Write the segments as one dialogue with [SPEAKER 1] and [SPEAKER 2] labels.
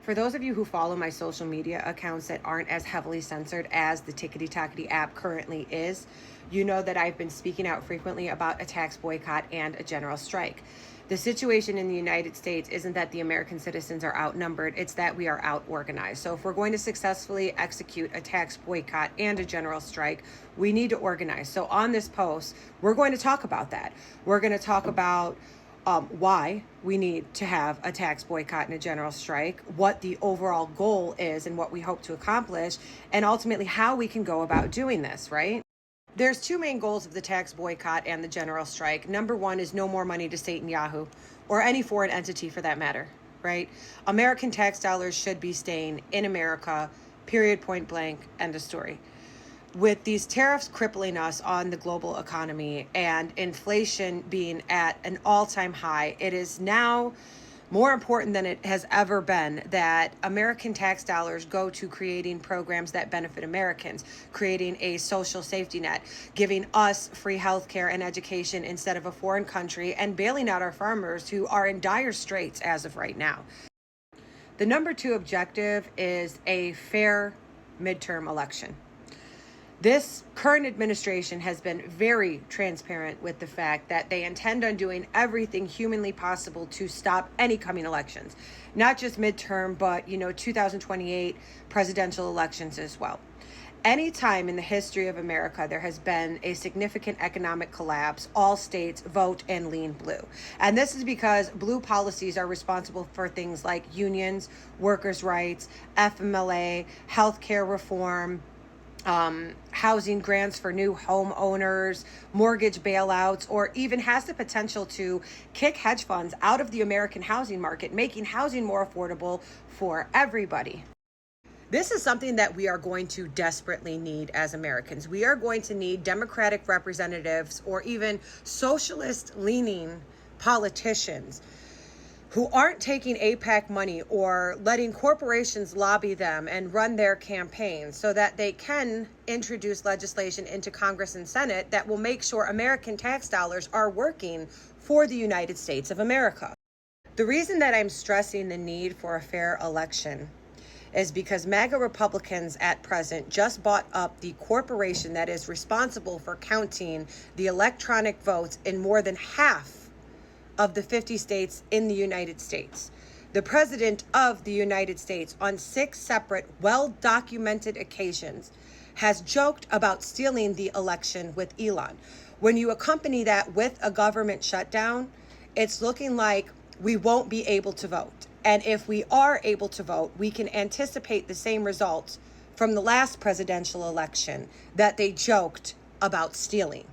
[SPEAKER 1] For those of you who follow my social media accounts that aren't as heavily censored as the Tickety Tockety app currently is, you know that I've been speaking out frequently about a tax boycott and a general strike. The situation in the United States isn't that the American citizens are outnumbered, it's that we are out organized. So if we're going to successfully execute a tax boycott and a general strike, we need to organize. So on this post, we're going to talk about that. We're going to talk about why we need to have a tax boycott and a general strike, what the overall goal is and what we hope to accomplish, and ultimately how we can go about doing this, right? There's two main goals of the tax boycott and the general strike. Number one is no more money to Satan Yahoo, or any foreign entity for that matter, right? American tax dollars should be staying in America, period, point blank, end of story. With these tariffs crippling us on the global economy and inflation being at an all-time high, it is now more important than it has ever been that American tax dollars go to creating programs that benefit Americans, creating a social safety net, giving us free healthcare and education instead of a foreign country, and bailing out our farmers who are in dire straits as of right now. The number two objective is a fair midterm election. This current administration has been very transparent with the fact that they intend on doing everything humanly possible to stop any coming elections, not just midterm, but 2028 presidential elections as well. Any time in the history of America there has been a significant economic collapse, all states vote and lean blue. And this is because blue policies are responsible for things like unions, workers' rights, FMLA, healthcare reform, housing grants for new homeowners, mortgage bailouts, or even has the potential to kick hedge funds out of the American housing market, making housing more affordable for everybody. This is something that we are going to desperately need as Americans. We are going to need Democratic representatives or even socialist-leaning politicians who aren't taking AIPAC money or letting corporations lobby them and run their campaigns so that they can introduce legislation into Congress and Senate that will make sure American tax dollars are working for the United States of America. The reason that I'm stressing the need for a fair election is because MAGA Republicans at present just bought up the corporation that is responsible for counting the electronic votes in more than half of the 50 states in the United States. The President of the United States, on 6 separate, well-documented occasions, has joked about stealing the election with Elon. When you accompany that with a government shutdown, it's looking like we won't be able to vote. And if we are able to vote, we can anticipate the same results from the last presidential election that they joked about stealing.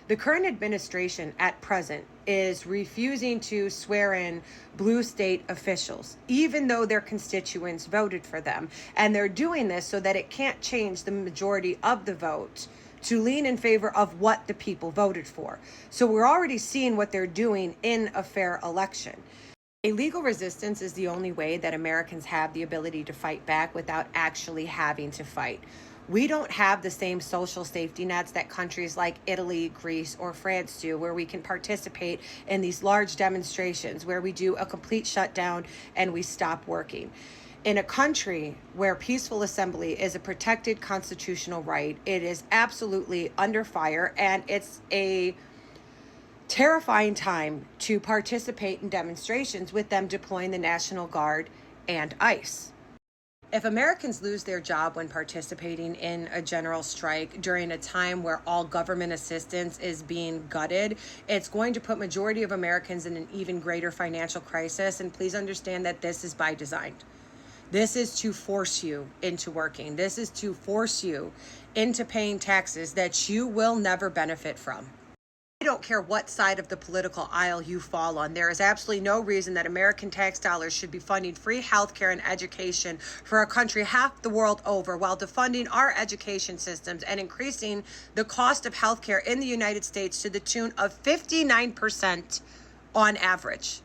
[SPEAKER 1] The current administration at present is refusing to swear in blue state officials, even though their constituents voted for them. And they're doing this so that it can't change the majority of the vote to lean in favor of what the people voted for. So we're already seeing what they're doing in a fair election. A legal resistance is the only way that Americans have the ability to fight back without actually having to fight. We don't have the same social safety nets that countries like Italy, Greece, or France do, where we can participate in these large demonstrations, where we do a complete shutdown and we stop working. In a country where peaceful assembly is a protected constitutional right, it is absolutely under fire, and it's a terrifying time to participate in demonstrations with them deploying the National Guard and ICE. If Americans lose their job when participating in a general strike during a time where all government assistance is being gutted, it's going to put majority of Americans in an even greater financial crisis. And please understand that this is by design. This is to force you into working. This is to force you into paying taxes that you will never benefit from. I don't care what side of the political aisle you fall on. There is absolutely no reason that American tax dollars should be funding free healthcare and education for a country half the world over, while defunding our education systems and increasing the cost of healthcare in the United States to the tune of 59% on average.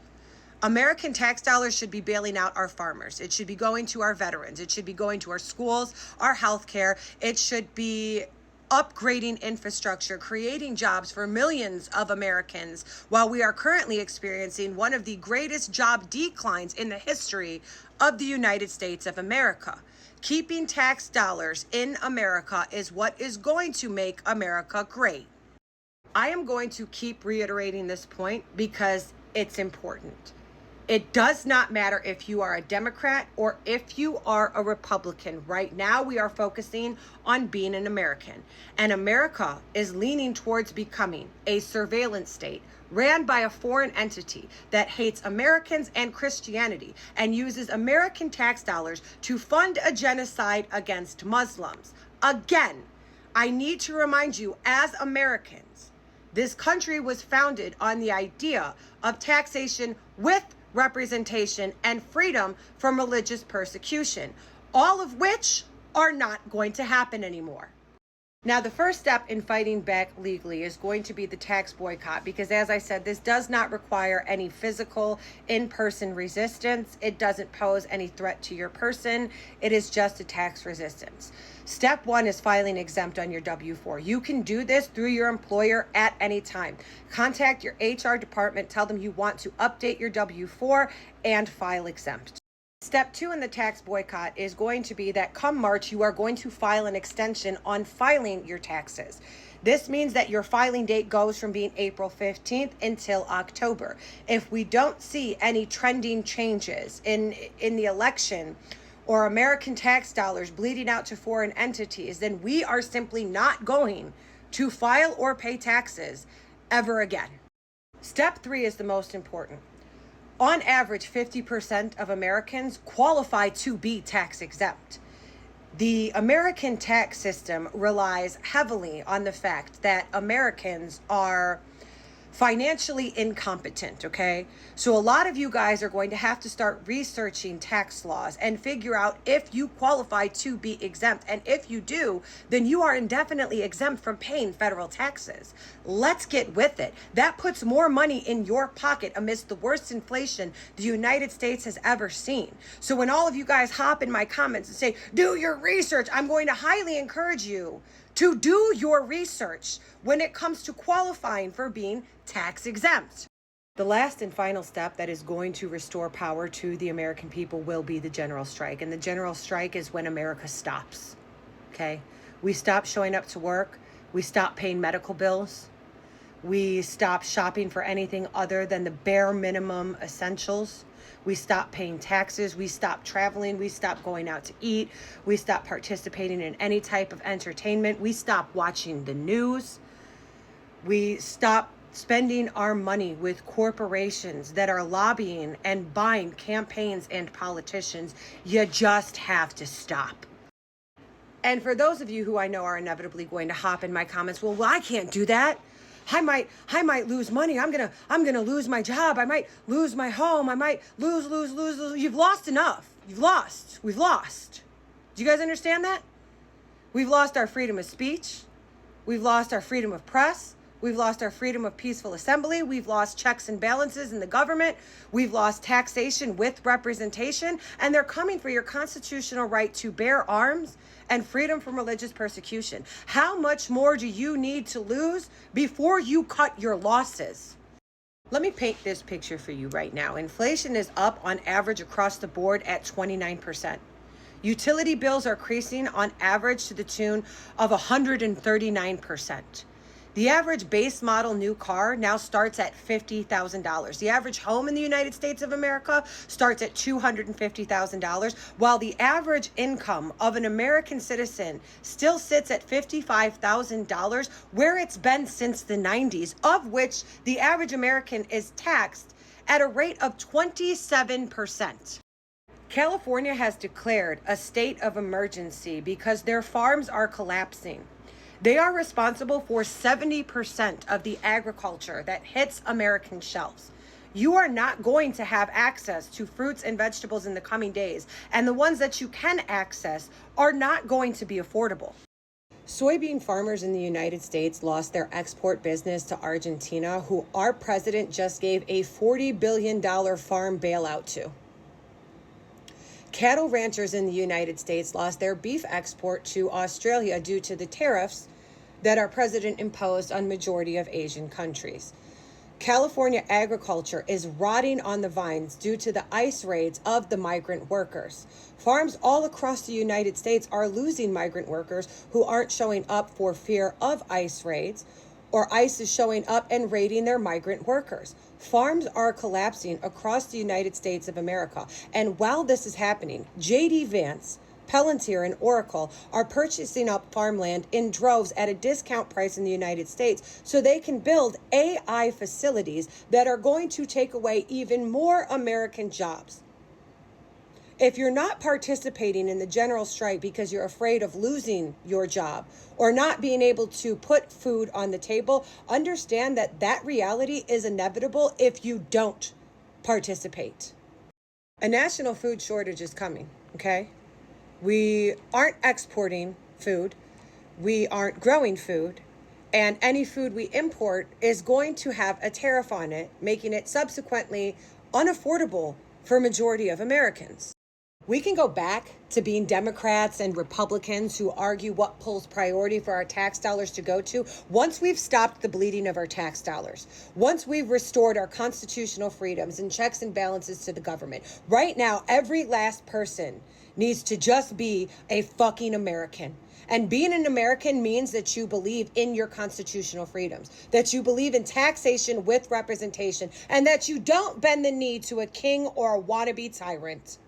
[SPEAKER 1] American tax dollars should be bailing out our farmers. It should be going to our veterans. It should be going to our schools, our healthcare. It should be upgrading infrastructure, creating jobs for millions of Americans, while we are currently experiencing one of the greatest job declines in the history of the United States of America. Keeping tax dollars in America is what is going to make America great. I am going to keep reiterating this point because it's important. It does not matter if you are a Democrat or if you are a Republican. Right now, we are focusing on being an American. And America is leaning towards becoming a surveillance state ran by a foreign entity that hates Americans and Christianity and uses American tax dollars to fund a genocide against Muslims. Again, I need to remind you, as Americans, this country was founded on the idea of taxation with representation and freedom from religious persecution, all of which are not going to happen anymore. Now, the first step in fighting back legally is going to be the tax boycott, because as I said, this does not require any physical in-person resistance. It doesn't pose any threat to your person. It is just a tax resistance. Step one is filing exempt on your W-4. You can do this through your employer at any time. Contact your HR department, tell them you want to update your W-4 and file exempt. Step two in the tax boycott is going to be that come March, you are going to file an extension on filing your taxes. This means that your filing date goes from being April 15th until October. If we don't see any trending changes in the election or American tax dollars bleeding out to foreign entities, then we are simply not going to file or pay taxes ever again. Step three is the most important. On average, 50% of Americans qualify to be tax exempt. The American tax system relies heavily on the fact that Americans are financially incompetent, okay? So a lot of you guys are going to have to start researching tax laws and figure out if you qualify to be exempt. And if you do, then you are indefinitely exempt from paying federal taxes. Let's get with it. That puts more money in your pocket amidst the worst inflation the United States has ever seen. So when all of you guys hop in my comments and say, do your research, I'm going to highly encourage you to do your research when it comes to qualifying for being tax exempt. The last and final step that is going to restore power to the American people will be the general strike. And the general strike is when America stops, okay? We stop showing up to work. We stop paying medical bills. We stop shopping for anything other than the bare minimum essentials. We stop paying taxes. We stop traveling. We stop going out to eat. We stop participating in any type of entertainment. We stop watching the news. We stop spending our money with corporations that are lobbying and buying campaigns and politicians. You just have to stop. And for those of you who I know are inevitably going to hop in my comments, well, I can't do that. I might lose money. I'm gonna lose my job. I might lose my home. I might lose. You've lost enough. We've lost. Do you guys understand that? We've lost our freedom of speech. We've lost our freedom of press. We've lost our freedom of peaceful assembly. We've lost checks and balances in the government. We've lost taxation with representation. And they're coming for your constitutional right to bear arms and freedom from religious persecution. How much more do you need to lose before you cut your losses? Let me paint this picture for you right now. Inflation is up on average across the board at 29%. Utility bills are increasing on average to the tune of 139%. The average base model new car now starts at $50,000. The average home in the United States of America starts at $250,000, while the average income of an American citizen still sits at $55,000, where it's been since the 90s, of which the average American is taxed at a rate of 27%. California has declared a state of emergency because their farms are collapsing. They are responsible for 70% of the agriculture that hits American shelves. You are not going to have access to fruits and vegetables in the coming days, and the ones that you can access are not going to be affordable. Soybean farmers in the United States lost their export business to Argentina, who our president just gave a $40 billion farm bailout to. Cattle ranchers in the United States lost their beef export to Australia due to the tariffs that our president imposed on majority of Asian countries. California agriculture is rotting on the vines due to the ICE raids of the migrant workers. Farms all across the United States are losing migrant workers who aren't showing up for fear of ICE raids, or ICE is showing up and raiding their migrant workers. Farms are collapsing across the United States of America. And while this is happening, J.D. Vance, Palantir, and Oracle are purchasing up farmland in droves at a discount price in the United States so they can build AI facilities that are going to take away even more American jobs. If you're not participating in the general strike because you're afraid of losing your job or not being able to put food on the table, understand that that reality is inevitable if you don't participate. A national food shortage is coming, okay? We aren't exporting food, we aren't growing food, and any food we import is going to have a tariff on it, making it subsequently unaffordable for a majority of Americans. We can go back to being Democrats and Republicans who argue what pulls priority for our tax dollars to go to once we've stopped the bleeding of our tax dollars, once we've restored our constitutional freedoms and checks and balances to the government. Right now, every last person needs to just be a fucking American. And being an American means that you believe in your constitutional freedoms, that you believe in taxation with representation, and that you don't bend the knee to a king or a wannabe tyrant.